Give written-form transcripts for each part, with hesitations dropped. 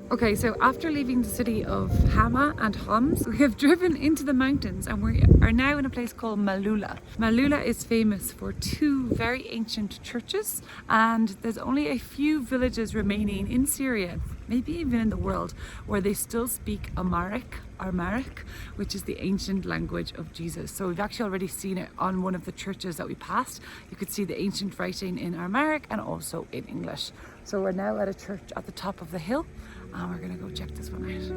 Okay, so after leaving the city of Hama and Homs, we have driven into the mountains and we are now in a place called Maaloula. Maaloula is famous for two very ancient churches, and there's only a few villages remaining in Syria, maybe even in the world, where they still speak Aramaic, which is the ancient language of Jesus. So we've actually already seen it on one of the churches that we passed. You could see the ancient writing in Aramaic and also in English. So we're now at a church at the top of the hill, and we're gonna go check this one out.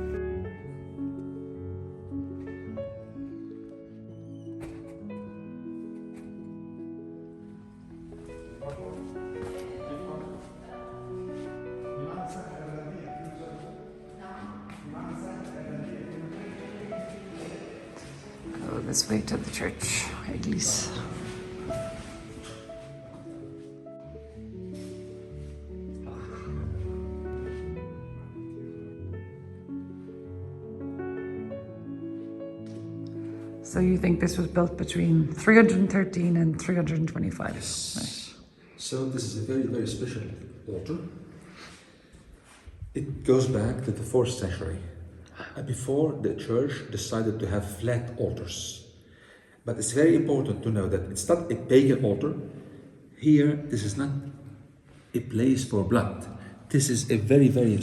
Go this way to the church, Eglis. So you think this was built between 313 and 325? Yes. Right. So this is a very, very special altar. It goes back to the 4th century. Before the church decided to have flat altars. But it's very important to know that it's not a pagan altar. Here, this is not a place for blood. This is a very, very,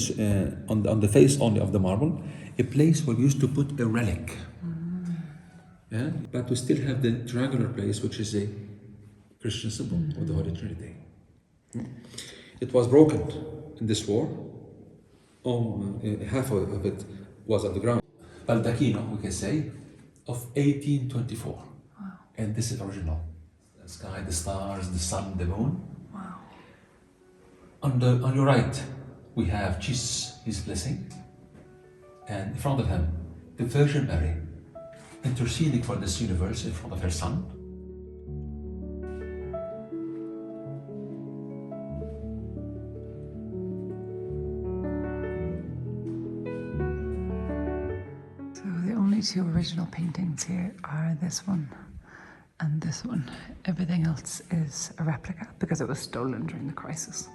on the face only of the marble, a place where we used to put a relic. Yeah? But we still have the triangular place, which is a Christian symbol of the Holy Trinity. It was broken in this war. Half of it was on the ground. Baldacchino, we can say, of 1824. Wow. And this is original. The sky, the stars, the sun, the moon. Wow. On your right, we have Jesus, his blessing. And in front of him, the Virgin Mary, interceding for this universe in front of her son. So the only two original paintings here are this one and this one. Everything else is a replica because it was stolen during the crisis.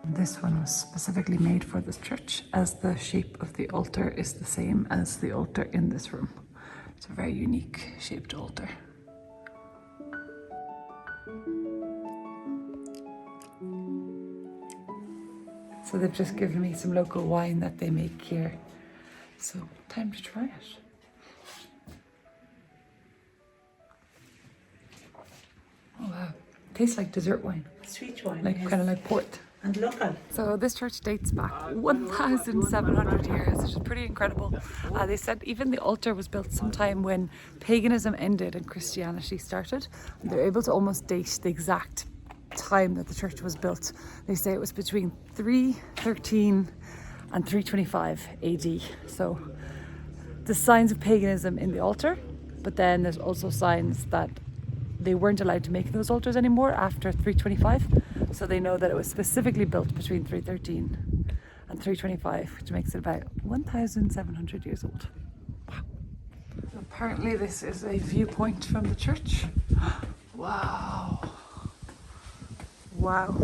This one was specifically made for this church, as the shape of the altar is the same as the altar in this room. It's a very unique shaped altar. So they've just given me some local wine that they make here. So time to try it. Oh wow, tastes like dessert wine. Sweet wine, Like yes. kind of like port. And local. So this church dates back 1,700 years, which is pretty incredible. They said even the altar was built sometime when paganism ended and Christianity started. And they're able to almost date the exact time that the church was built. They say it was between 313 and 325 AD. So the signs of paganism in the altar, but then there's also signs that they weren't allowed to make those altars anymore after 325. So they know that it was specifically built between 313 and 325, which makes it about 1,700 years old. Wow. Apparently this is a viewpoint from the church. Wow. Wow.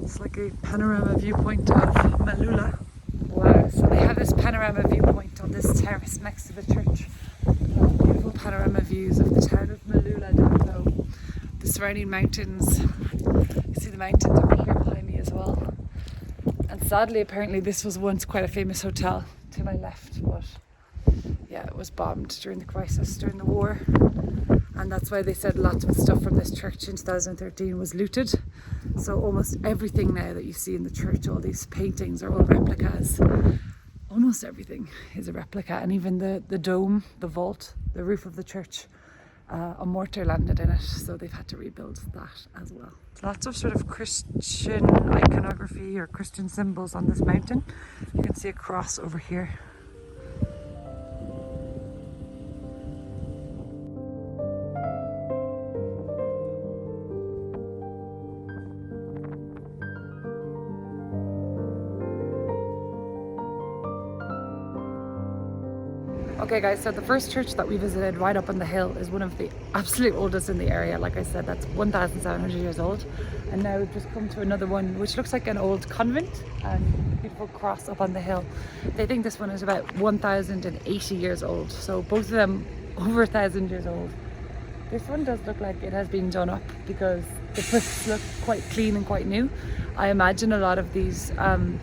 It's like a panorama viewpoint of Maaloula. Wow. So they have this panorama viewpoint on this terrace next to the church. Beautiful panorama views of the town of Maaloula down below. The surrounding mountains. You see the mountains over here behind me as well. And sadly, apparently this was once quite a famous hotel to my left, but yeah, it was bombed during the crisis, during the war. And that's why they said lots of stuff from this church in 2013 was looted. So almost everything now that you see in the church, all these paintings are all replicas. Almost everything is a replica, and even the dome, the vault, the roof of the church, a mortar landed in it, so they've had to rebuild that as well. Lots of sort of Christian iconography or Christian symbols on this mountain. You can see a cross over here. Okay guys, so the first church that we visited right up on the hill is one of the absolute oldest in the area. Like I said, that's 1,700 years old. And now we've just come to another one which looks like an old convent and beautiful cross up on the hill. They think this one is about 1,080 years old. So both of them over 1,000 years old. This one does look like it has been done up because the bricks look quite clean and quite new. I imagine a lot of these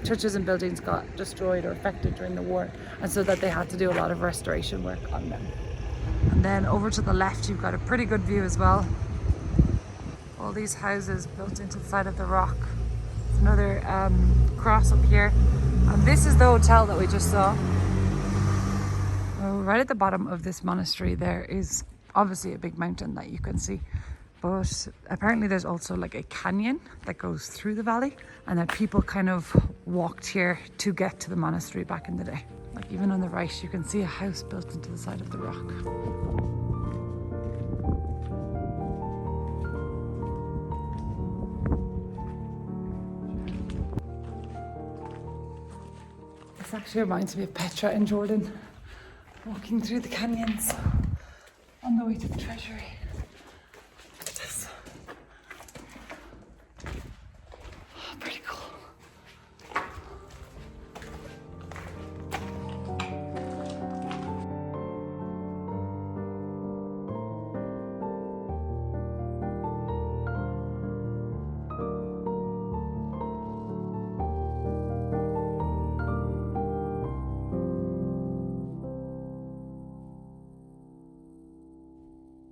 churches and buildings got destroyed or affected during the war, and so that they had to do a lot of restoration work on them. And then over to the left you've got a pretty good view as well. All these houses built into the side of the rock. There's another cross up here. And this is the hotel that we just saw. So right at the bottom of this monastery there is obviously a big mountain that you can see. But apparently there's also like a canyon that goes through the valley, and that people kind of walked here to get to the monastery back in the day. Like even on the right you can see a house built into the side of the rock. This actually reminds me of Petra in Jordan, walking through the canyons on the way to the treasury.